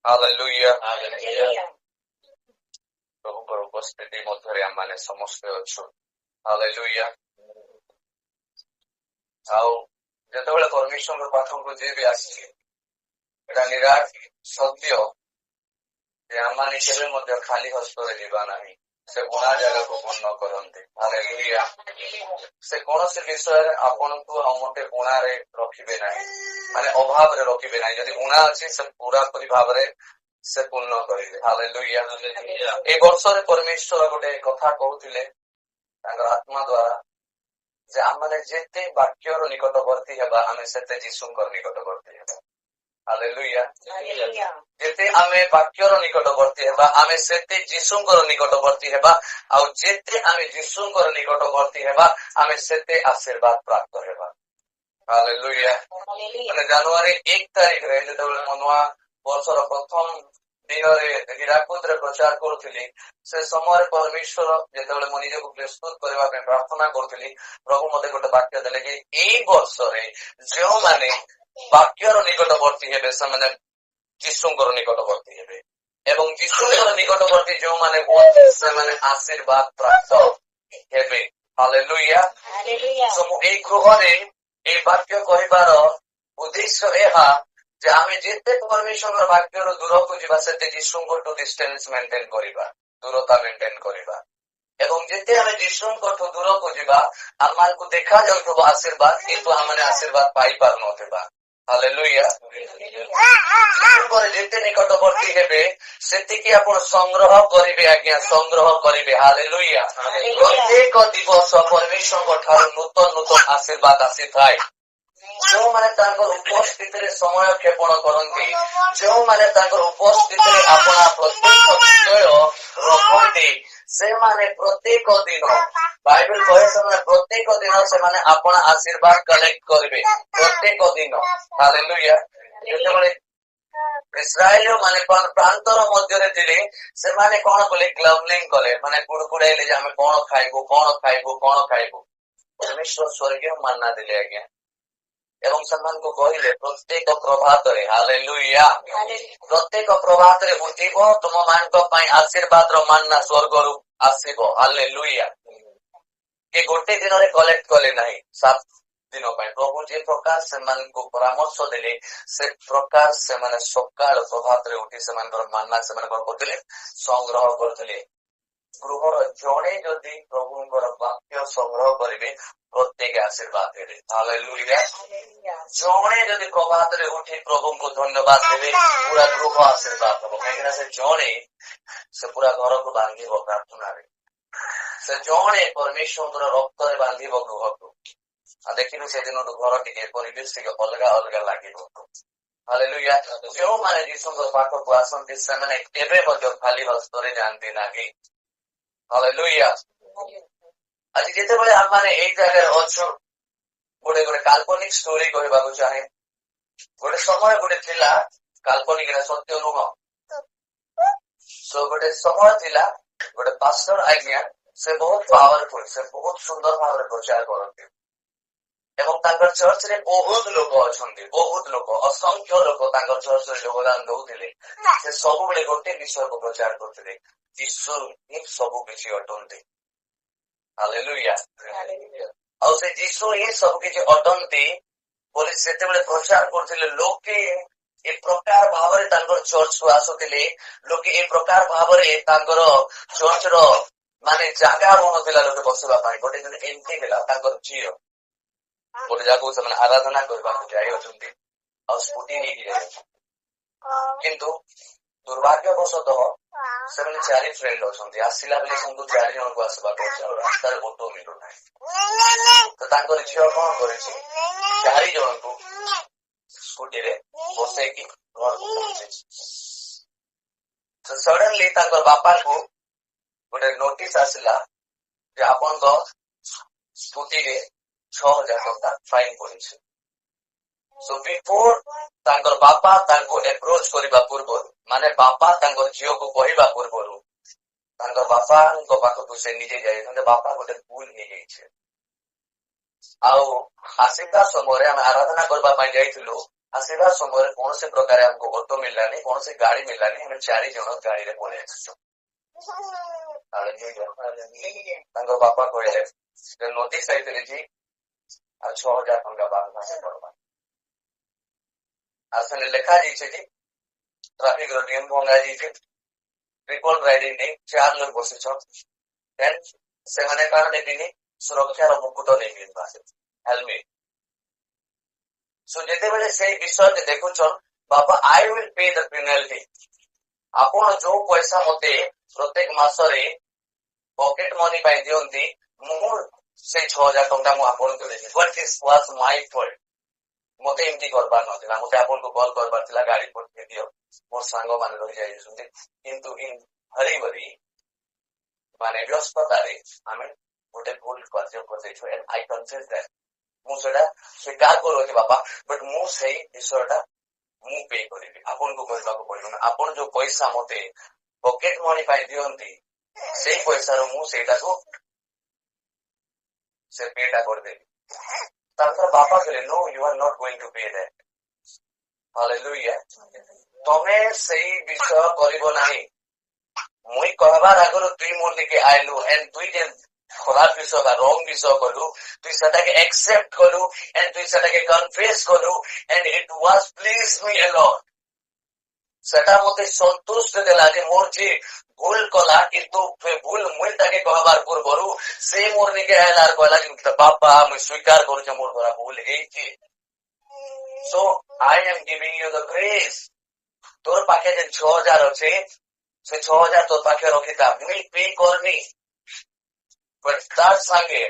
Hallelujah. ପ୍ରଭୁଙ୍କର ଉପସ୍ଥିତି ମଧ୍ୟରେ ଆମମାନେ ସମସ୍ତେ ଅଛୁ। ହାଲେଲୁୟା। ଆଉ ଯେତେବେଳେ ପରମେଶ୍ୱରଙ୍କ ପାଖକୁ ଯିଏ ବି ଆସିଛି, ଏଟା ନିରାଟ ସତ୍ୟ ଯେ ଆମମାନେ କେବେ ମଧ୍ୟ ଖାଲି ହସ୍ତରେ ଯିବା ନାହିଁ। ସେ ବୁଣା ଜାଗାକୁ ପୂର୍ଣ୍ଣ କରନ୍ତି। ହାଲେଲୁୟା। ସେ କୌଣସି ବିଷୟରେ ଆପଣଙ୍କୁ ଆଉ ମତେ ବୁଣାରେ ରଖିବେ ନାହିଁ, ମାନେ ଅଭାବରେ ରଖିବେ ନାହିଁ। ଯଦି ବୁଣା ଅଛି ସେ ପୁରାପୁରି ଭାବରେ ସେ ପୂର୍ଣ୍ଣ କରିବେ। ହାଲେଲୁୟା। ଏ ବର୍ଷରେ ପରମେଶ୍ୱର ଗୋଟେ କଥା କହୁଥିଲେ ତାଙ୍କର ଆତ୍ମା ଦ୍ୱାରା ଯେ ଆମମାନେ ଯେତେ ବାକ୍ୟର ନିକଟବର୍ତ୍ତୀ ହେବା ଆମେ ସେତେ ଯୀଶୁଙ୍କର ନିକଟବର୍ତ୍ତୀ ହେବା। ହାଲେଲୁୟା। ଯେତେ ଆମେ ବାକ୍ୟର ନିକଟବର୍ତ୍ତୀ ହେବା ଆମେ ସେତେ ଯୀଶୁଙ୍କର ନିକଟବର୍ତ୍ତୀ ହେବା। ଆଉ ଯେତେ ଆମେ ଯୀଶୁଙ୍କର ନିକଟବର୍ତ୍ତୀ ହେବା ଆମେ ସେତେ ଆଶୀର୍ବାଦ ପ୍ରାପ୍ତ ହେବା। ହାଲେଲୁୟା। ମାନେ ଜାନୁଆରୀ 1 ତାରିଖରେ ଯେତେବେଳେ ମୁଁ ନୂଆ ବର୍ଷର ପ୍ରଥମ ଦିନରେ ହୀରାକୁଦରେ ପ୍ରଚାର କରୁଥିଲି, ସେ ସମୟରେ ପରମେଶ୍ୱର ଯେତେବେଳେ ମୁଁ ନିଜକୁ ପ୍ରସ୍ତୁତ କରିବା ପାଇଁ ପ୍ରାର୍ଥନା କରୁଥିଲି, ପ୍ରଭୁ ମତେ ଗୋଟେ ବାକ୍ୟ ଦେଲେ କି ଏଇ ବର୍ଷରେ ଯେଉଁମାନେ ବାକ୍ୟର ନିକଟବର୍ତ୍ତୀ ହେବେ ସେମାନେ ଯୀଶୁଙ୍କର ନିକଟବର୍ତ୍ତୀ ହେବେ ଏବଂ ଯୀଶୁଙ୍କର ନିକଟବର୍ତ୍ତୀ ଯେଉଁମାନେ ହୁଅନ୍ତି ସେମାନେ ଆଶୀର୍ବାଦ ପ୍ରାପ୍ତ ହେବେ। ହାଲେଲୁୟା। ମୁଁ ଏଇ ଗୃହରେ এই ବାକ୍ୟ କହିବାର ଉଦ୍ଦେଶ୍ୟ ଏହା ଯେ ଆମେ ଯେତେ ପରମେଶ୍ୱରଙ୍କ ବାକ୍ୟର ଦୂରକୁ ଯିବା ସେତେ ଯୀଶୁଙ୍କଠୁ ଡିଷ୍ଟାନ୍ସ ମେଣ୍ଟେନ କରିବା, ଦୂରତା ମେଣ୍ଟେନ କରିବା। ଏବଂ ଯେତେ ଆମେ ଯୀଶୁଙ୍କଠୁ ଦୂରକୁ ଯିବା ଆମମାନଙ୍କୁ ଦେଖାଯାଉଥିବ ଆଶୀର୍ବାଦ, କିନ୍ତୁ ଆମେ ଆଶୀର୍ବାଦ ପାଇପାରୁନଥିବା। ହାଲେଲୁୟା। ଯେତେ ନିକଟବର୍ତ୍ତୀ ହେବେ ସେତିକି ଆପଣ ସଂଗ୍ରହ କରିବେ। ଆଜ୍ଞା, ସଂଗ୍ରହ କରିବେ। ହାଲେଲୁୟା। ପ୍ରତ୍ୟେକ ଦିବସ ପରମେଶ୍ୱରଙ୍କ ଠାରୁ ନୂତନ ନୂତନ ଆଶୀର୍ବାଦ ଆସିଥାଏ। ଯେଉଁମାନେ ତାଙ୍କର ଉପସ୍ଥିତିରେ ସମୟ କ୍ଷେପଣ କରନ୍ତି, ଯେଉଁମାନେ ତାଙ୍କର ଉପସ୍ଥିତିରେ ଆପଣା ପ୍ରତ୍ୟେକ ବିଷୟ ରଖନ୍ତି, ସେମାନେ ପ୍ରତ୍ୟେକ ଦିନ ବାଇବେଲ କହେ ସେମାନେ ପ୍ରତ୍ୟେକ ଦିନ ସେମାନେ ଆପଣା ଆଶୀର୍ବାଦ କଲେକ୍ଟ କରିବେ। ପ୍ରତ୍ୟେକ ଦିନ। ହାଲେଲୁୟା। ଯେତେବେଳେ ଇସ୍ରାଏଲ ମାନେ ପ୍ରାନ୍ତର ମଧ୍ୟରେ ଥିଲେ ସେମାନେ କଣ କଲେ? ଗ୍ଲବଲିଂ କଲେ, ମାନେ ଗୁଡଗୁଡାଇଲେ ଯେ ଆମେ କଣ ଖାଇବୁ କଣ ଖାଇବୁ କଣ ଖାଇବୁ। ପରମେଶ୍ୱର ସ୍ୱର୍ଗୀୟ ମାନ୍ନା ଦେଲେ ଆଜ୍ଞା ଏବଂ ସେମାନଙ୍କୁ କହିଲେ ପ୍ରତ୍ୟେକ ପ୍ରଭାତରେ, ହାଲେଲୁୟା, ପ୍ରତ୍ୟେକ ପ୍ରଭାତରେ ଉଠିବ ତୁମ ମାନଙ୍କ ପାଇଁ ଆଶୀର୍ବାଦର ମାନ୍ନା ସ୍ୱର୍ଗରୁ ଆସିବ। ହାଲେଲୁୟା। ଏ ଗୋଟେ ଦିନରେ କଲେକ୍ଟ କଲେ ନାହିଁ, 7 ଦିନ ପାଇଁ। ପ୍ରଭୁ ଯେ ପ୍ରକାର ସେମାନଙ୍କୁ ପରାମର୍ଶ ଦେଲେ ସେ ପ୍ରକାର ସେମାନେ ସକାଳ ପ୍ରଭାତରେ ଉଠି ସେମାନଙ୍କର ମାନ୍ନା ସେମାନେ କଣ କରୁଥିଲେ? ସଂଗ୍ରହ କରୁଥିଲେ। ଗୃହର ଜଣେ ଯଦି ପ୍ରଭୁଙ୍କର ବାକ୍ୟ ସଂଗ୍ରହ କରିବେ ପ୍ରତ୍ୟେକ ଆଶୀର୍ବାଦ ଦେବେ। ହାଲେଲୁୟା। ଜଣେ ଯଦି ପ୍ରଭାତରେ ଉଠି ପ୍ରଭୁଙ୍କୁ ଧନ୍ୟବାଦ ଦେବେ ପୁରା ଗୃହ ଆଶୀର୍ବାଦ ହବ। କାହିଁକିନା ସେ ଜଣେ ସେ ପୁରା ଘରକୁ ବାନ୍ଧିବ ପ୍ରାର୍ଥନାରେ। ସେ ଜଣେ ପରମେଶ୍ୱରଙ୍କର ରକ୍ତରେ ବାନ୍ଧିବ ଗୃହକୁ। ଆଉ ଦେଖିଲୁ ସେଦିନଠୁ ଘର ଟିକେ ପରିବେଶ ଟିକେ ଅଲଗା ଅଲଗା ଲାଗିବ। ହାଲେଲୁୟା। ଯେଉଁମାନେ ଯୀଶୁଙ୍କ ପାଖକୁ ଆସନ୍ତି ସେମାନେ କେବେ ମଧ୍ୟ ଖାଲି ହସ୍ତରେ ଯାଆନ୍ତି ନାହିଁ। ହାଲେଲୁୟା। ଆଜି ଯେତେବେଳେ ଆମମାନେ ଏଇ ଜାଗାରେ ଅଛୁ, ଗୋଟେ କାଲ୍ପନିକ ଷ୍ଟୋରି କହିବାକୁ ଚାହେଁ। ଗୋଟେ ସମୟ ଗୋଟେ ଥିଲା, କାଲ୍ପନିକ ସତ୍ୟ ନୁହଁ। ଗୋଟେ ସମୟ ଥିଲା ଗୋଟେ ପାଷ୍ଟର ଆଜ୍ଞା, ସେ ବହୁତ ପାୱାରଫୁଲ, ସେ ବହୁତ ସୁନ୍ଦର ଭାବରେ ପ୍ରଚାର କରନ୍ତି ଏବଂ ତାଙ୍କର ଚର୍ଚ୍ଚରେ ବହୁତ ଲୋକ ଅଛନ୍ତି, ବହୁତ ଲୋକ, ଅସଂଖ୍ୟ ଲୋକ ତାଙ୍କର ଚର୍ଚ୍ଚରେ ଯୋଗଦାନ ଦଉଥିଲେ। ସେ ସବୁବେଳେ ଗୋଟେ ବିଷୟକୁ ପ୍ରଚାର କରୁଥିଲେ, ଯୀଶୁ ହିଁ ସବୁ କିଛି ଅଟନ୍ତି। ହାଲେଲୁୟା। ଆଉ ସେ ଯୀଶୁ ହିଁ ସବୁ କିଛି ଅଟନ୍ତି ବୋଲି ସେତେବେଳେ ପ୍ରଚାର କରୁଥିଲେ। ଲୋକେ ଏ ପ୍ରକାର ଭାବରେ ତାଙ୍କର ଚର୍ଚ୍ଚକୁ ଆସୁଥିଲେ। ଲୋକେ ଏ ପ୍ରକାର ଭାବରେ ତାଙ୍କର ଚର୍ଚ୍ଚର ମାନେ ଜାଗା ହଉନଥିଲା ଲୋକେ ବସିବା ପାଇଁ। ଗୋଟେ ଦିନ ଏମିତି ହେଲା, ତାଙ୍କର ଝିଅ ଗୋଟେ ଜାଗାକୁ ସେମାନେ ଆରାଧନା କରିବାକୁ ଯାଇ ଅଛନ୍ତି ଆଉ ସ୍କୁଟି ନେଇକି ଯାଇଛନ୍ତି। କିନ୍ତୁ ଦୁର୍ଭାଗ୍ୟବଶତଃ ସେମାନେ 4 ଫ୍ରେଣ୍ଡ ଅଛନ୍ତି। ଆସିଲା ବେଳେ ସେମାନଙ୍କୁ 4 ଜଣଙ୍କୁ ଆସିବାକୁ ଅଛି ଆଉ ରାସ୍ତାରେ ଅଟୋ ମିଳୁନାହିଁ। ତ ତାଙ୍କର ଝିଅ କଣ କରିଛି, 4 ଜଣଙ୍କୁ ସ୍କୁଟିରେ ବସେଇକି ଘରକୁ ପହଞ୍ଚେଇଛି। ସଡନଲି ତାଙ୍କର ବାପାଙ୍କୁ ଗୋଟେ ନୋଟିସ ଆସିଲା ଯେ ଆପଣଙ୍କ ସ୍କୁଟିରେ 6,000 ଟଙ୍କା ଫାଇନ ପଡିଛି। ସୋ ବିଫୋର ତାଙ୍କର ବାପା ତାଙ୍କୁ ଏପ୍ରୋଚ କରିବା ପୂର୍ବରୁ, ମାନେ ବାପା ତାଙ୍କର ଝିଅକୁ କହିବା ପୂର୍ବରୁ ତାଙ୍କ ବାପାଙ୍କ ପାଖକୁ ସେ ନିଜେ ଯାଇଛନ୍ତି। ବାପା ଗୋଟେ ଭୁଲ ହେଇଯାଇଛି। ଆଉ ଆସିବା ସମୟରେ ଆମେ ଆରାଧନା କରିବା ପାଇଁ ଯାଇଥିଲୁ ଆସିବା ସମୟରେ କୌଣସି ପ୍ରକାର ଆମକୁ ଅଟୋ ମିଳିଲାନି, କୌଣସି ଗାଡି ମିଳିଲାନି। ଆମେ 4 ଜଣ ଗାଡିରେ ପଳେଇ ଆସିଛୁ। ତାଙ୍କ ବାପା କହିଲେ ନଦୀ ସାଇଡରେ ଜି ଆଉ 6,000 ଟଙ୍କା ବାହାଘର କରବା। ଆଉ ସେନେ ଲେଖା ଯାଇଛି ଯେ ଟ୍ରାଫିକ ର ନିୟମ ଭଙ୍ଗା ଯାଇଛି। ଟ୍ରିପଲ ରାଇଡିଂ ନେଇ 4 ଲୋକ ବସିଛ। ସେମାନେ କାରଣ ନେବିନି ସୁରକ୍ଷାର ମୁକୁଟ ନେଇକିବା ହେଲମେଟ। ସୋ ଯେତେବେଳେ ସେଇ ବିଷୟରେ ଦେଖୁଛନ୍ ବାପା I will pay the penalty. ଆପଣ ଯୋଉ ପଇସା ମତେ ପ୍ରତ୍ୟେକ ମାସରେ ପକେଟ ମନି ପାଇଁ ଦିଅନ୍ତି, ମୁଁ ସେଇ 6,000 ଟଙ୍କା ମୁଁ ଆପଣଙ୍କୁ ଦେବି। But this was my fault. ମତେ ଏମିତି କରବାର ନଥିଲା। ମତେ ଆପଣଙ୍କୁ କଲ କରବାର ଥିଲା, ଗାଡି ପଠେଇ ଦିଅ, ମୋର ସାଙ୍ଗମାନେ ରହିଯାଇଛନ୍ତି। କିନ୍ତୁ ହରିବରି ମାନେ ବ୍ୟସ୍ତତାରେ ଆମେ ଗୋଟେ ଭୁଲ କାର୍ଯ୍ୟ କରିଦେଇଛୁ। I କନଫେସ୍ that. ମୁଁ ସେଟା ସ୍ୱୀକାର କରୁଛି ବାପା, ବଟ୍ ମୁଁ ସେଇ ବିଷୟଟା ମୁଁ ପେ କରିବି, ଆପଣଙ୍କୁ କରିବାକୁ ପଡିବ ନା। ଆପଣ ଯୋଉ ପଇସା ମତେ ପକେଟ ମନି ପାଇଁ ଦିଅନ୍ତି, ସେଇ ପଇସାରୁ ମୁଁ ସେଇଟାକୁ ସେ ପେଟା କରିଦେବି। ତାଙ୍କର ବାପା କହିଲେ no you are not going to pay that. Hallelujah. ତମେ ସେଇ ବିଷୟ କରିବ ନାହିଁ। ମୁଇଁ କହିବାର ଆଗରୁ ତୁଇ ମୋର ଦିକେ ଆଇଲୁ ଏଣ୍ଡ ତୁଇ ଯେ ଖରାପ ବିଷୟ ବା ରଙ୍ଗ ବିଷୟ କଲୁ, ତୁଇ ସେଟାକେ एक्सेप्ट କଲୁ ଏଣ୍ଡ ତୁଇ ସେଟାକେ କନଫେସ୍ କଲୁ and it was please me alone। ସେଟା ମତେ ସନ୍ତୁଷ୍ଟ ଦେଲା ଯେ ମୋର ଯେ ଭୁଲ କଲା, କିନ୍ତୁ ଭୁଲ ମୁଇଁ ତାକେ କହିବାର ପୂର୍ବରୁ ସେ ମୋର ନିକେ ଆଇଲା କହିଲା ଯେ ବାପା ମୁଇଁ ସ୍ୱୀକାର କରୁଛେ ମୋର ଦ୍ୱାରା ଭୁଲ ହେଇଛି। So I am giving you the grace। ତୋର ପାଖେ ଯେ 6,000 ଅଛି, ସେ 6,000 ତୋର ପାଖେ ରଖିଥା, ମୁଇଁ ପେ କରନି। ବଟ୍ ତାର ସାଙ୍ଗେ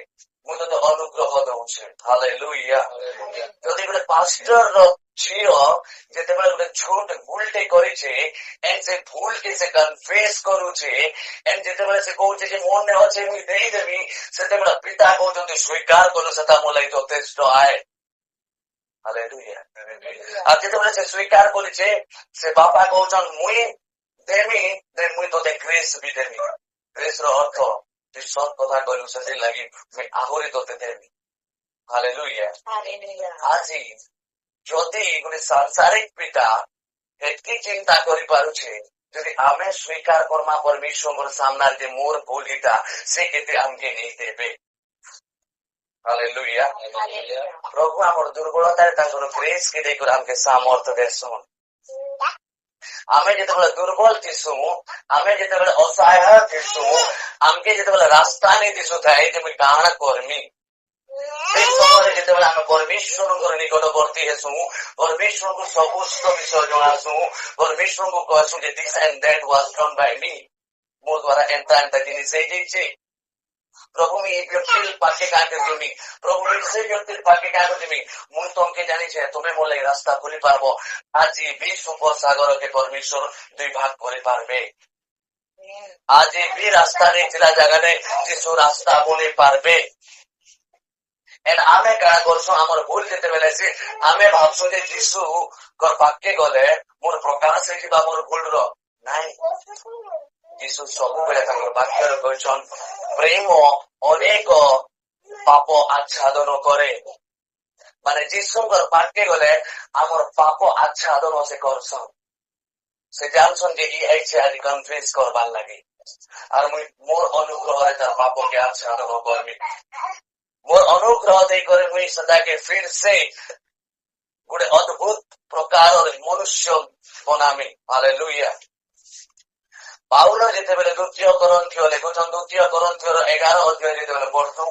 ମୁଁ ତତେ ଅନୁଗ୍ରହ ଦଉଛି। ହାଲେଲୁୟା। ଯଦି ଗୋଟେ ପାଷ୍ଟରର ଝିଅ ଯେତେବେଳେ ଗୋଟେ ଛୋଟ ଭୁଲଟେ କରିଛେ ଏଣ୍ଡ ସେ ଭୁଲକେ ସେ କନଫେସ୍ କରୁଛେ ଏଣ୍ଡ ଯେତେବେଳେ ସେ କହୁଛେ ଯେ ମନେ ଅଛି ମୁଇଁ ଦେଇଦେବି, ସେତେବେଳେ ପିତା କହୁଛନ୍ତି ସ୍ୱୀକାର କରୁ, ସେଟା ମୋ ଲାଗି ଯଥେଷ୍ଟ ଆଏ। ହାଲେଲୁୟା। ଆଉ ଯେତେବେଳେ ସେ ସ୍ୱୀକାର କରିଛେ, ସେ ବାପା କହୁଛନ୍ ମୁଇଁ ଦେମି, ମୁଇଁ ତତେ ଗ୍ରେସ୍ ବି ଦେମି। ଗ୍ରେସ୍ ର ଅର୍ଥ ତୁଇ ସତ କଥା କହିଲୁ, ସେଥିଲାଗି ମୁଇଁ ଆହୁରି ତତେ ଦେମି। ହାଲେଲୁୟା। ଆଜି ଯଦି ଗୋଟେ ସାଂସାରିକ ପିତା ଏତିକି ଚିନ୍ତା କରିପାରୁଛେ, ଯଦି ଆମେ ସ୍ୱୀକାର କର୍ମା ପରମେଶ୍ୱରଙ୍କର ସାମ୍ନାରେ ଯେ ମୋର ଭୁଲ ଏଇଟା, ସେ କେତେ ଆମକେ ନେଇଦେବେ। ହାଲେଲୁୟା। ପ୍ରଭୁ ଆମର ଦୁର୍ବଳତାରେ ତାଙ୍କର ଗ୍ରେସ୍ କେ ଦେଇକରି ଆମକେ ସାମର୍ଥ୍ୟ ଦେସନ୍। ଆମେ ଯେତେବେଳେ ଦୁର୍ବଳ ଥିସୁ, ଆମେ ଯେତେବେଳେ ଅସହାୟ ଥିସୁ, ଆମକେ ଯେତେବେଳେ ରାସ୍ତା ନେଇ ଦିଶୁଥାଏ ଯେ ମୁଇଁ କାଣା କରମି, ସେଇ ସମୟରେ ଯେତେବେଳେ ଆମେ ପରମେଶ୍ୱରଙ୍କର ନିକଟବର୍ତ୍ତୀ ହେସୁ, ପରମେଶ୍ୱରଙ୍କୁ ସମସ୍ତ ବିଷୟ ଜଣାସୁ, ପରମେଶ୍ୱରଙ୍କୁ କହସୁ ଯେ this and that was Don Bai ମି, ମୋ ଦ୍ୱାରା ଏନ୍ତା ଏନ୍ତା ଜିନିଷ ହେଇଯାଇଛି। ପ୍ରଭୁ ମୁଁ ଏଇ ବ୍ୟକ୍ତି ପାଖେ କାହାକେ ଯିମି, ପ୍ରଭୁ ମୁଁ ସେ ବ୍ୟକ୍ତି ପାଖେ କାହାକୁ ଯିମି, ମୁଁ ତମକେ ଜାଣିଛେ ତୁମେ ମୋ ଲାଗି ରାସ୍ତା ଖୋଲି ପାରବ। ଆଜି ବି ଉପସାଗରକେ ପରମେଶ୍ୱର 2 ଭାଗ କରିପାରିବେ। ଆଜି ବି ରାସ୍ତା ନେଇଥିଲା ଜାଗାରେ ଯୀଶୁ ରାସ୍ତା ବନେଇ ପାରବେ। ଆମେ କାଣା କରଛୁ, ଆମର ଭୁଲ ଯେତେବେଳେ ସେ ଆମେ ଭାବଛୁ ଯେ ଯୀଶୁ ପାଖକେ ଗଲେ ମୋର ପ୍ରକାଶ ହେଇଯିବା ମୋର ଭୁଲର। ନାଇଁ, ଯୀଶୁ ସବୁବେଳେ ତାଙ୍କର ବାକ୍ୟରେ କହିଛନ୍ତି ପ୍ରେମ ଅନେକ ପାପ ଆଚ୍ଛାଦନ କରେ। ମାନେ ଯୀଶୁଙ୍କର ପାଖକେ ଗଲେ ଆମର ପାପ ଆଚ୍ଛାଦନ ସେ କରସନ୍। ସେ ଜାଣୁଛନ୍ ଯେ ଇ ଆଇଛେ ଆଜି କନଫେସ୍ କରବାର ଲାଗି, আর মুই মোর অনুগ্রহে তার পাপকে আচ্ছাদন করবি। মোর অনুগ্রহ দেই করে মুই সদাকে ফির সে ଗୋଟେ ଅଦ୍ଭୁତ ପ୍ରକାରର ମନୁଷ୍ୟ ବନାମି। ହାଲେଲୁୟା। ପାଉଲ ଯେତେବେଳେ ଦ୍ୱିତୀୟ କରନ୍ଥୀୟ ଲେଖୁଛନ୍, ଦ୍ୱିତୀୟ କରନ୍ଥୀୟର 11 ଅଧ୍ୟାୟ ଯେତେବେଳେ ପଢୁଛୁ,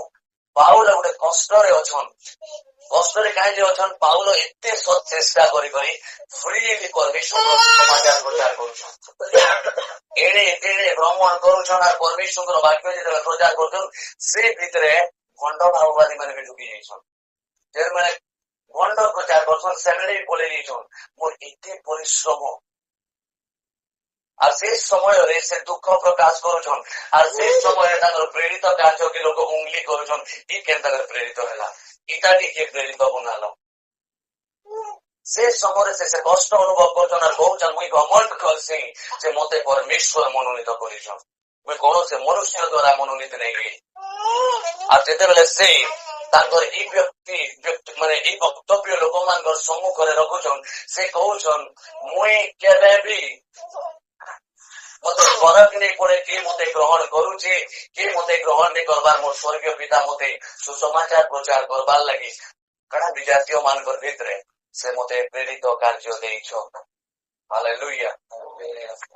ପାଉଲ ଗୋଟେ କଷ୍ଟରେ ଅଛନ୍। କଷ୍ଟରେ କାହିଁକି ଅଛନ୍? ପାଉଲ ଏତେ ଚେଷ୍ଟା କରି ଫ୍ରିଲି ପରମେଶ୍ୱରଙ୍କ ସମାଚାର ପ୍ରଚାର କରୁଛନ୍। ଏଣେ ତେଣେ ଭ୍ରମଣ କରୁଛନ୍ ଆଉ ପରମେଶ୍ୱରଙ୍କର ବାକ୍ୟ ଯେତେବେଳେ ପ୍ରଚାର କରୁଛନ୍, ସେ ଭିତରେ ଭଣ୍ଡ ଭାବବାଦୀ ମାନେ ବି ଢୁକି ଯାଇଛନ୍। ଯେଉଁମାନେ ଭଣ୍ଡ ପ୍ରଚାର କରୁଛନ୍ ସେମାନେ ବି ପଳେଇ ଯାଇଛନ୍। ମୋର ଏତେ ପରିଶ୍ରମ, আর সেই সমୟରେ ସେ ଦୁଃଖ ପ୍ରକାଶ କରୁଛନ୍, আর সেই ସମୟରେ ତାଙ୍କର ପ୍ରେରିତ କାର୍ଯ୍ୟକେ ଲୋକ ଉଙ୍ଗଲି କରୁଛନ୍। ଇ କେନ୍ତା ପ୍ରେରିତ ହେଲା, ଇଟା ଟିକେ ପ୍ରେରିତ ବନାଲ। ସେ ସମୟରେ ସେ କଷ୍ଟ ଅନୁଭବ କରୁଛନ୍ আর କହୁଛନ୍ ମୁଇଁ ଘମଣ୍ଡ କରସି ଯେ ମତେ ପରମେଶ୍ୱର ମନୋନୀତ କରିଛନ୍, ମୁଇଁ କୌଣସି ମନୁଷ୍ୟ ଦ୍ୱାରା ମନୋନୀତ ନେଇ। আর ଯେତେବେଳେ ସେ ତାଙ୍କର ଏଇ ବ୍ୟକ୍ତି ମାନେ ଏଇ ବକ୍ତବ୍ୟ ଲୋକମାନଙ୍କର ସମ୍ମୁଖରେ ରଖୁଛନ୍। ସେ କହୁଛନ୍ ମୁଇଁ କେବେ ବି ମତେ ଫରକ ନେଇ ପଡେ କିଏ ମତେ ଗ୍ରହଣ କରୁଛି କିଏ ମତେ ଗ୍ରହଣ ନେଇ କରବାର ମୋର ସ୍ୱର୍ଗୀୟ ପିତା ମତେ ସୁସମାଚାର ପ୍ରଚାର କରବାର ଲାଗି କାଣା ବିଜାତୀୟ ମାନଙ୍କର ଭିତରେ ସେ ମତେ ପ୍ରେରିତ କାର୍ଯ୍ୟ ଦେଇଛ। ହାଲେଲୁୟା।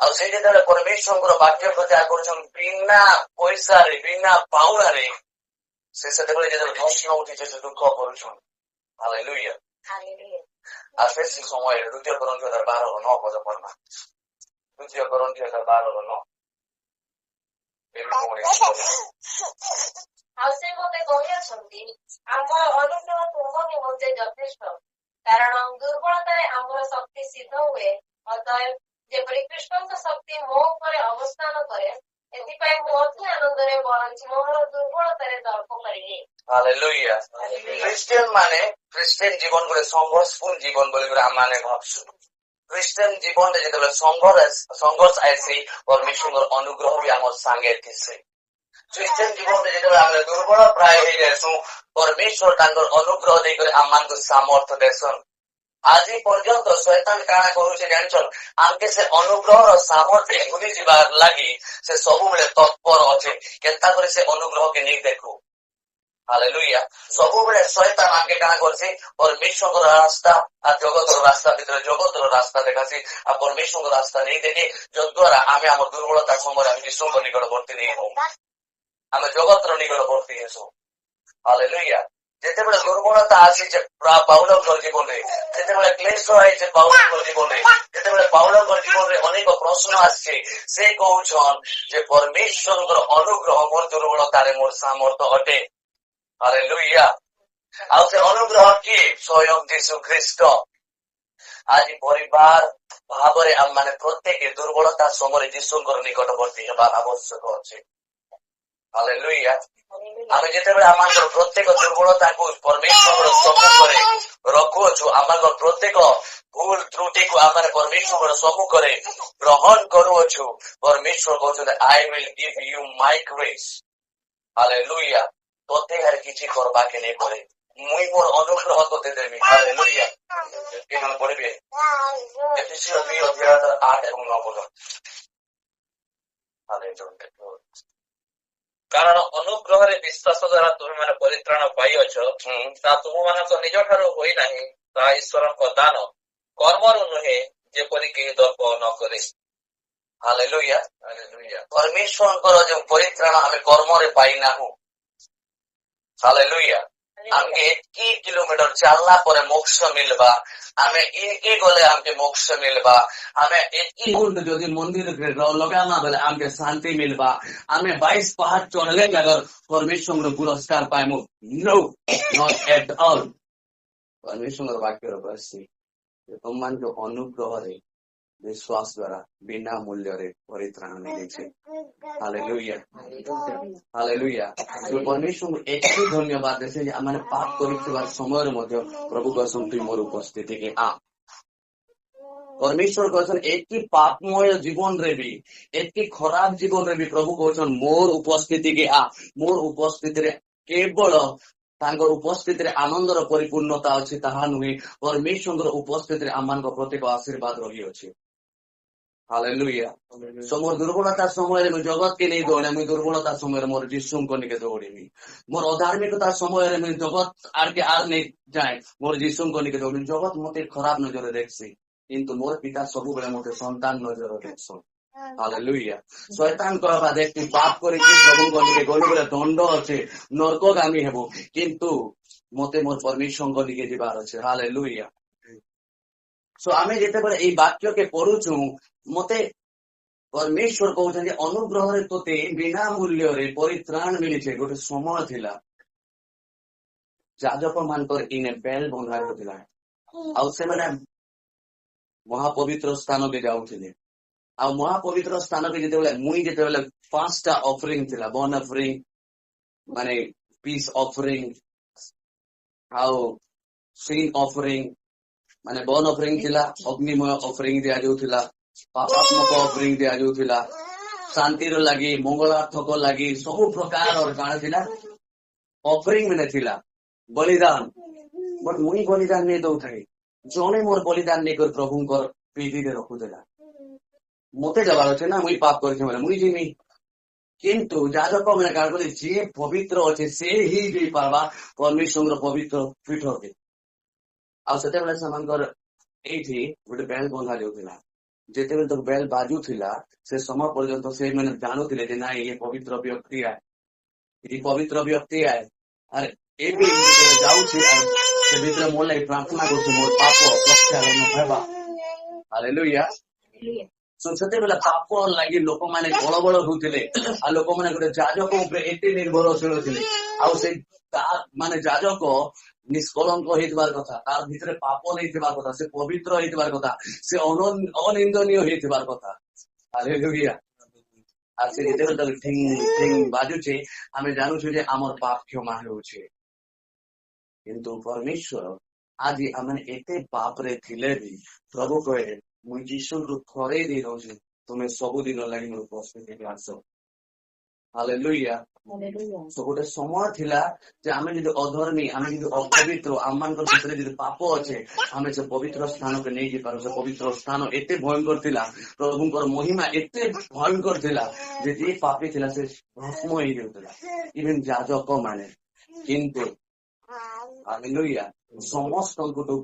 ଆଉ ସେ ଯେତେବେଳେ ପରମେଶ୍ୱରଙ୍କର ବାକ୍ୟ ପ୍ରଚାର କରୁଛନ୍ ବିନା ପଇସାରେ ବିନା ପାଉଣାରେ ସେ ସେତେବେଳେ ଯେତେବେଳେ ପ୍ରଶ୍ନ ଉଠିছে ସେ ଦୁଃଖ କରୁଛନ୍। ହାଲେଲୁୟା। ଆଉ ସେ ସମୟରେ 2 Corinthians 12:9 ପଦ ପଢିବା। 2 Corinthians 12:9। ଆଉ ସେ ମତେ କହିଅଛନ୍ତି ଆମର ଅନୁଗ୍ରହ ତୁମ ନିମନ୍ତେ ଯଥେଷ୍ଟ, କାରଣ ଦୁର୍ବଳତାରେ ଆମର ଶକ୍ତି ସିଦ୍ଧ ହୁଏ। ଅତଏବ ଯେପରି କୃଷ୍ଣଙ୍କ ଶକ୍ତି ମୋ ଉପରେ ଅବସ୍ଥାନ କରେ, ଏଥିପାଇଁ ମୁଁ ଅତି ଆନନ୍ଦରେ ବରଂ ମୋର ଦୁର୍ବଳତାରେ ଦର୍ପ କରିବି। ହାଲେଲୁୟା। ଖ୍ରୀଷ୍ଟିୟାନ ମାନେ ଖ୍ରୀଷ୍ଟିୟାନ ଜୀବନ ଗୋଟେ ସଂଘର୍ଷପୂର୍ଣ୍ଣ ଜୀବନ ବୋଲି ଆମେ ଭାବଛୁ। ଖ୍ରୀଷ୍ଟିୟାନ ଜୀବନରେ ଯେତେବେଳେ ସଂଘର୍ଷ ଆଇସି ପରମେଶ୍ୱରଙ୍କର ଅନୁଗ୍ରହ ବି ଆମର ସାଙ୍ଗେ ଥିସି। ଖ୍ରୀଷ୍ଟିୟାନ ଜୀବନରେ ଯେତେବେଳେ ଆମେ ଦୁର୍ବଳ ପ୍ରାୟ ହେଇଯାଏସୁଁ ପରମେଶ୍ୱର ତାଙ୍କର ଅନୁଗ୍ରହ ଦେଇକରି ଆମମାନଙ୍କୁ ସାମର୍ଥ୍ୟ ଦେସନ୍। ଆଜି ପର୍ଯ୍ୟନ୍ତ ଶୈତାନ କାଣା କରୁଛେ ଜାଣିଛନ୍, ଆମକେ ସେ ଅନୁଗ୍ରହର ସାମର୍ଥ୍ୟ ଭୁଲି ଯିବାର ଲାଗି ସେ ସବୁବେଳେ ତତ୍ପର ଅଛେ କେନ୍ତା କରି ସେ ଅନୁଗ୍ରହକେ ନେଇ ଦେଖୁ। ହାଲେଲୁୟା। ସବୁବେଳେ ଶୈତାନ ଆମକେ କାଣା କରୁଛି ପରମେଶ୍ୱରଙ୍କର ରାସ୍ତା ଆଉ ଜଗତର ରାସ୍ତା ଭିତରେ ଜଗତର ରାସ୍ତା ଦେଖାସି ଆଉ ପରମେଶ୍ୱରଙ୍କ ରାସ୍ତା ନେଇ ଦେଖି ଯଦ୍ୱାରା ଆମେ ଆମ ଦୁର୍ବଳତା ସମୟରେ ଆମେ ଯୀଶୁଙ୍କ ନିକଟବର୍ତ୍ତୀ ନେଇ ହଉ, ଆମେ ଜଗତର ନିକଟବର୍ତ୍ତୀ ହେସୁ। ହାଲେଲୁୟା। ଯେତେବେଳେ ଦୁର୍ବଳତା ଆସିଛେ ପାଉଲଙ୍କର ଜୀବନରେ, ଯେତେବେଳେ କ୍ଲେଶ ଆଇଛେ ପାଉଲଙ୍କର ଜୀବନରେ, ଯେତେବେଳେ ପାଉଲଙ୍କର ଜୀବନରେ ଅନେକ ପ୍ରଶ୍ନ ଆସିଛି, ସେ କହୁଛନ୍ ଯେ ପରମେଶ୍ୱରଙ୍କର ଅନୁଗ୍ରହ ମୋର ଦୁର୍ବଳତାରେ ମୋର ସାମର୍ଥ୍ୟ ଅଟେ। ହାଲେଲୁୟା। ଆଉ ସେ ଅନୁଗ୍ରହ କିଏ? ସ୍ୱୟଂ ଯୀଶୁ ଖ୍ରୀଷ୍ଟ। ଆଜି ପରିବାର ଭାବରେ ଆମେ ମାନେ ପ୍ରତ୍ୟେକ ଦୁର୍ବଳତା ସମୟରେ ଯୀଶୁଙ୍କର ନିକଟବର୍ତ୍ତୀ ହେବାର ଆବଶ୍ୟକ ଅଛି। ହାଲେଲୁୟା। ଆମେ ଯେତେବେଳେ ଆମର ପ୍ରତ୍ୟେକ ଦୁର୍ବଳତାକୁ ପରମେଶ୍ୱରର ସମ୍ମୁଖରେ ରଖୁଅଛୁ, ଆମର ପ୍ରତ୍ୟେକ ଭୁଲ ତ୍ରୁଟିକୁ ଆମେ ପରମେଶ୍ୱରର ସମ୍ମୁଖରେ ଗ୍ରହଣ କରୁଅଛୁ, ପରମେଶ୍ୱର କହୁଛନ୍ତି I will give you my grace. Hallelujah. ତୋତେ ଘରେ କିଛି କରବାକେ ନେଇ ପଡେ, ମୁଇଁ ମୋର ଅନୁଗ୍ରହ ତୋତେ ଦେବି। ହାଲେଲୁୟା। କେମିତି ପଢିବେ? ଏଫେସୀୟ 2:8-9 କାରଣ ଅନୁଗ୍ରହରେ ବିଶ୍ୱାସ ଦ୍ୱାରା ତୁମେମାନେ ପରିତ୍ରାଣ ପାଇଅଛ, ତାହା ତୁମମାନଙ୍କ ନିଜ ଠାରୁ ହୋଇନାହିଁ, ତାହା ଈଶ୍ୱରଙ୍କ ଦାନ, କର୍ମରୁ ନୁହେଁ, ଯେପରି କେହି ଦର୍ପ ନ କରେ। ହାଲେଲୁୟା। ପରମେଶ୍ୱରଙ୍କର ଯୋଉ ପରିତ୍ରାଣ ଆମେ କର୍ମରେ ପାଇନାହୁଁ। ହାଲେଲୁୟା। ଆମକେ ଏତିକି କିଲୋମିଟର ଚାଲଲା ପରେ ମୋକ୍ଷ ମିଲବା, ଆମେ ଇନକେ ଗଲେ ଆମକେ ମୋକ୍ଷ ମିଲବା, ଆମେ ଏତିକି ଯଦି ମନ୍ଦିରରେ ଲଗାନା ବେଲେ ଆମକେ ଶାନ୍ତି ମିଲବା, ଆମେ 22 ପାହାଡ଼ ଚଢଲେ ଜାଗର ପରମେଶ୍ୱରଙ୍କର ପୁରସ୍କାର ପାଇମୁ। No, not at all. ପରମେଶ୍ୱରଙ୍କର ବାକ୍ୟର ବାସି ତମମାନଙ୍କ ଅନୁଗ୍ରହରେ ବିଶ୍ୱାସ ଦ୍ୱାରା ବିନା ମୂଲ୍ୟରେ ପରିତ୍ରାଣ ମିଳିଛି। ହାଲେଲୁୟା। ହାଲେଲୁୟା। ପରମେଶ୍ୱରଙ୍କୁ ଏତେ ଧନ୍ୟବାଦ ଦେଶେ ଯେ ଆମେ ପାପ କରିଥିବା ସମୟରେ ମଧ୍ୟ ପ୍ରଭୁ କହୁଛନ୍ତି ମୋର ଉପସ୍ଥିତିକି ଆ। ପରମେଶ୍ୱର କହୁଛନ୍ତି ଏତେ ପାପମୟ ଜୀବନରେ ବି, ଏତେ ଖରାପ ଜୀବନରେ ବି ପ୍ରଭୁ କହୁଛନ୍ତି ମୋର ଉପସ୍ଥିତିକି ଆ। ମୋର ଉପସ୍ଥିତିରେ କେବଳ ତାଙ୍କର ଉପସ୍ଥିତିରେ ଆନନ୍ଦର ପରିପୂର୍ଣ୍ଣତା ଅଛି ତାହା ନୁହେଁ, ପରମେଶ୍ୱରଙ୍କର ଉପସ୍ଥିତିରେ ଆମମାନଙ୍କ ପ୍ରତ୍ୟେକ ଆଶୀର୍ବାଦ ରହିଅଛି। ହାଲେଲୁୟା। ମୋର ଦୁର୍ବଳତା ସମୟରେ ମୁଁ ଜଗତକେ ନେଇ ଦୌଡ଼େ, ମୁଁ ଦୁର୍ବଳତା ସମୟରେ ମୋର ଯୀଶୁଙ୍କ ନିକେ ଦୌଡ଼ିବି। ମୋର ଅଧାର୍ମିକତା ସମୟରେ ମୁଁ ଜଗତ ଆଡ଼କେ ଆର ନେଇ ଯାଏ, ମୋର ଯୀଶୁଙ୍କ ନିକେ ଦୌଡ଼ିବି। ଜଗତ ମତେ ଖରାପ ନଜରରେ ଦେଖସି, କିନ୍ତୁ ମୋର ପିତା ସବୁବେଳେ ମତେ ସନ୍ତାନ ନଜର ଦେଖସନ୍। ହାଲେଲୁୟା। ଶୈତାନ କହିବା ଦେଖ ତୁ ପାପ କରିକି ପ୍ରଭୁଙ୍କ ନିକେ ଗଲୁ ବୋଲେ ଦଣ୍ଡ ଅଛି, ନର୍କଗାମୀ ହେବ, କିନ୍ତୁ ମତେ ମୋର ପରମେଶ୍ୱରଙ୍କ ନିକେ ଯିବାର ଅଛି। ହାଲେଲୁୟା। ଆମେ ଯେତେବେଳେ ଏଇ ବାକ୍ୟକେ ପଢୁଛୁ, ମତେ ପରମେଶ୍ୱର କହୁଛନ୍ତି ଅନୁଗ୍ରହରେ ତୋତେ ବିନା ମୂଲ୍ୟରେ ପରିତ୍ରାଣ ମିଳିছে। ଗୋଟେ ସମୟ ଥିଲା ଯାଜକ ମାନଙ୍କର ଇନେ ବେଲ ବନ୍ଧା ହେଉଥିଲା, ଆଉ ସେମାନେ ମହାପବିତ୍ର ସ୍ଥାନକେ ଯାଉଥିଲେ। ଆଉ ମହାପବିତ୍ର ସ୍ଥାନକେ ଯେତେବେଳେ 5ଟା ଅଫରିଂ ଥିଲା, ବନ୍ ଅଫରିଂ ମାନେ ପିସ୍ ଅଫରିଂ, ଆଉ ସିନ୍ ଅଫରିଂ ମାନେ ବନ୍ ଅଫରିଂ ଥିଲା, ଅଗ୍ନିମୟ ଅଫରିଂ ଦିଆଯାଉଥିଲା, ପାପାତ୍ମକ ଅଫରିଂ ଦିଆଯାଉଥିଲା, ଶାନ୍ତିର ଲାଗି, ମଙ୍ଗଳାର୍ଥକ ଲାଗି ସବୁ ପ୍ରକାରର କାଣା ଥିଲା ଅଫରିଂ ମାନେ ଥିଲା। बलिदान बट मुई बलिदान नहीं दौथाई जने मोर बलिदान नहीं कर प्रभुंकर पीढ़ी रखुला मते जबार अच्छे ना मुई पाप कर मुई जिमी किंतु जाजक मैंने कहा बोले जे पवित्र अच्छे से ही दे पारबा परमेश्वर पवित्र पीठ के आते ये गोटे बेल बंधा जाऊला जिते तक बेल बाजुला से समय पर्यंत से मैंने जानूले ना ये पवित्र व्यक्ति आए ये पवित्र व्यक्ति आए अरे ये भी जाऊे मोर लगे प्रार्थना कर मोर पाप प्रक्षालन होगा हालेलुया से पाप लगी लोक मैंने बड़ बड़ होते लोक मैंने गोटे जाजक एत निर्भरशील थे माने जाजक निष्कलंक होइतबार कथा तार भितरे पाप नहीं थिबार कथा से पवित्र होइतबार कथा से अनिंदनीय होइतबार कथा हालेलुया आ से जेतेबेले ठिंग ठिंग बाजुचे आमे जानूछु जे हमर पाप क्षमा होउछे किंतु परमेश्वर आज आमे एते पाप रे थिले भी प्रभु कहे मुई जीशु रु थरे दे रहउछु तुमे सब दिन लागि मोर उपस्थिति आसो हालेलुया सो गोटे समय थिला जे आमे जदि अधर्मी आमे जदि अपवित्र आममानकर भितरे जदि पाप अच्छे आमे से पवित्र स्थान के नहीं जी पारो से पवित्र स्थान एते भयंकर थिला प्रभुंकर महिमा एते भयंकर थिला जे जे पापी थिला से भस्म होई गेउतला इवन जाजक माने किंतु हालेलुया समस्त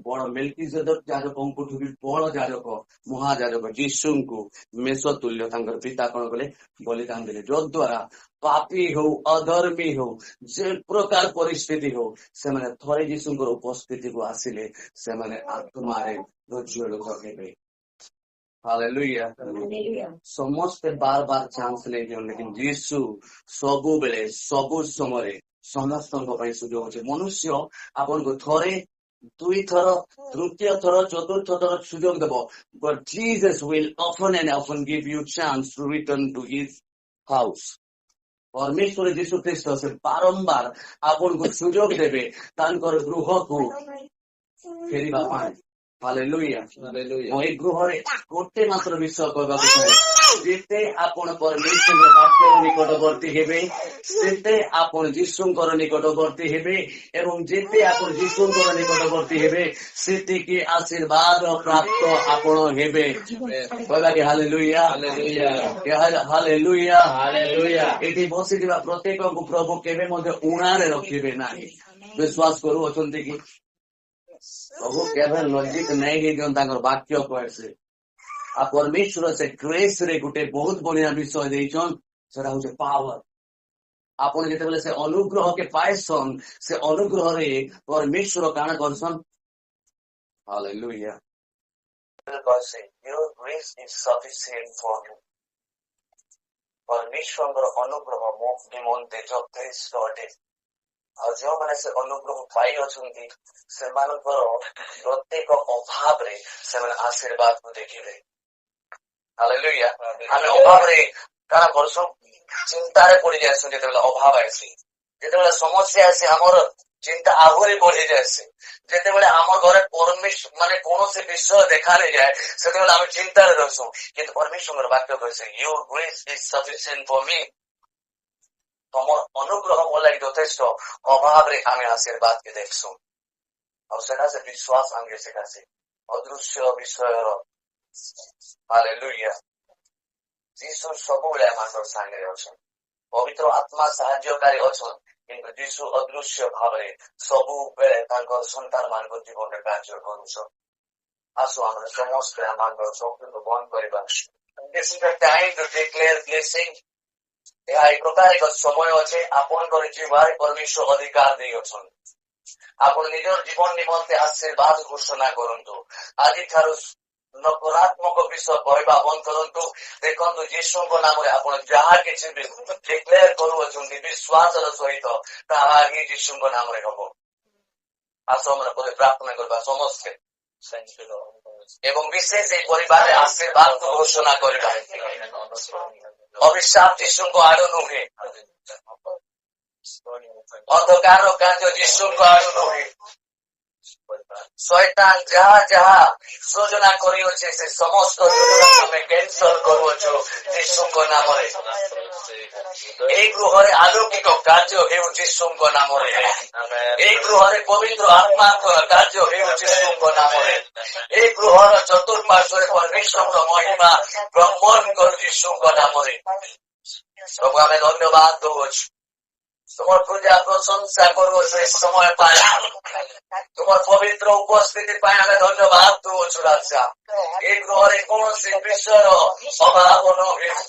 बड़ मेल्किजेदेक जाजक भी बड़ जाजक महाजाजक जीशुंकु मेष तुल्य पिता कौन कले बलिदान देले जो द्वारा पापी हो अधर्मी हो जे प्रकार परिस्थिति हो से माने थरे जीशुंकर उपस्थिति को आसिले से माने आत्मारे धैर्य रखेबे हालेलुया समस्ते बार बार चांस नहीं दियो लेकिन जीशु सबु बेले सबु समय समस्त सुजोग अच्छे मनुष्य आपन को थरे दुई थर तृतीय थर चतुर्थ थर सुजोग देव but Jesus will often and often give you chance to return to his house परमेश्वर जीशु ख्रीष्ट से बारंबार आपन को सुजोग देवे तांकर गृह को फेरिबा पाए हालेलुया ए गृह रे गोटे मात्र विषय कहबाक चाहे जेते आपण परमेश्वर वाक्य निकटवर्ती हेबे सेते आपण जीशुंकर निकटवर्ती हेबे एवं जेते आपण जीशुंकर निकटवर्ती हेबे सेते की आशीर्वाद प्राप्त आपण हेबे कहला कि हालेलुया हालेलुया हालेलुया एठी बसिथिबा प्रत्येक को प्रभु केबे मध्ये उणारे रखिबे नाही विश्वास करू अछंती कि प्रभु केवल लज्जित नहीं है वाक्य कहे आ परमेश्वर से ग्रेस रे गोटे बहुत बढ़िया विषय देछन सेटा होचे पावर आपण जेतेबेले से अनुग्रह के पाएसन से अनुग्रह रे परमेश्वर काना करसन hallelujah God say your grace is sufficient for you परमेश्वर अनुग्रह मो निमंते यथेष्ट अटे और जो मैंने से अनुग्रह पाई अच्छी से प्रत्येक अभाव रे से आशीर्वाद को देखिए हालेलुया आमे अभाव रे काना करसो चिंता रे पड़ी जायसो जेतेबेले अभाव आसी जेतेबेले समस्या आसी हमर चिंता आहुरी बढ़ी जायसी जेतेबेले हमर घरे परमेश्वर माने कोनोसी विषय देखा नहीं जाए सेतेबेले आमे चिंता रे रहसो किंतु परमेश्वर वाक्य कहैसे your grace is sufficient for me तमर अनुग्रह मोर लागि यथेष्ट अभाव रे आमे आशीर्वाद के देखसु और सेटा से विश्वास आंगे सेटा से अदृश्य विषय हालेलुया जीशु सबुले आमार संगे अछन पवित्र आत्मा सहायकारी अछन किंतु जीशु अदृश्य भाव रे सबु बेले तांकर संतान मानकर जीवन रे कार्य करूछन आसो हमरा समस्त आमार सब बंद करबा this is the time to declare blessing यह एक प्रकार एक समय अच्छे आपन जीवार परमेश्वर अधिकार नहीं अच्छन आपन निजर जीवन निमंते आशीर्वाद घोषणा करंतु आदि ठारू नकारात्मक विषय कहवा बंद करंतु देखंतु यीशुଙ୍କ नामରେ ଆପଣ ଯାହା କିଛି ବି ଡିକ୍ଲେୟାର କରୁଅଛନ୍ତି ବିଶ୍ୱାସର ସହିତ ତାହା ହିଁ ଯୀଶୁଙ୍କ ନାମରେ ହେବ ଆସ ଆମେ ପ୍ରାର୍ଥନା କରିବା ସମସ୍ତେ ଏବଂ ବିଶେଷ ଏହି ପରିବାରରେ ଆଶୀର୍ବାଦ ଘୋଷଣା କରିବା अभिशाप जीशु को आड़ नुहे अंधकार कार्य जीशु को आड़ नुहे शैतान जहा जहा योजना करी से समस्त योजना कैंसल करू କରୁଅଛୁ ଯୀଶୁଙ୍କ ନାମରେ। ଏଇ ଗୃହରେ ଆଲୌକିକ କାର୍ଯ୍ୟ ହେଉ ଯୀଶୁଙ୍କ ନାମରେ। ଏଇ ଗୃହରେ ପବିତ୍ର ଆତ୍ମାଙ୍କର କାର୍ଯ୍ୟ ହେଉ ଯୀଶୁଙ୍କ ନାମରେ। ଏଇ ଗୃହର ଚତୁର୍ପାର୍ଶ୍ୱରେ ପରମେଶ୍ୱରଙ୍କ ମହିମା ଭ୍ରମଣ କରୁ ଯୀଶୁଙ୍କ ନାମରେ। ପ୍ରଭୁ ଆମେ ଧନ୍ୟବାଦ ଦଉଅଛୁ, ତୁମର ପୂଜା ପ୍ରଶଂସା କରୁଅଛୁ ଏ ସମୟ ପାଇଁ, ତୁମର ପବିତ୍ର ଉପସ୍ଥିତି ପାଇଁ ଆମେ ଧନ୍ୟବାଦ ଦଉଛୁ ରାଜା। ଏ ଗୃହରେ କୌଣସି ବିଷୟର ଅଭାବ ନ ହେଉ,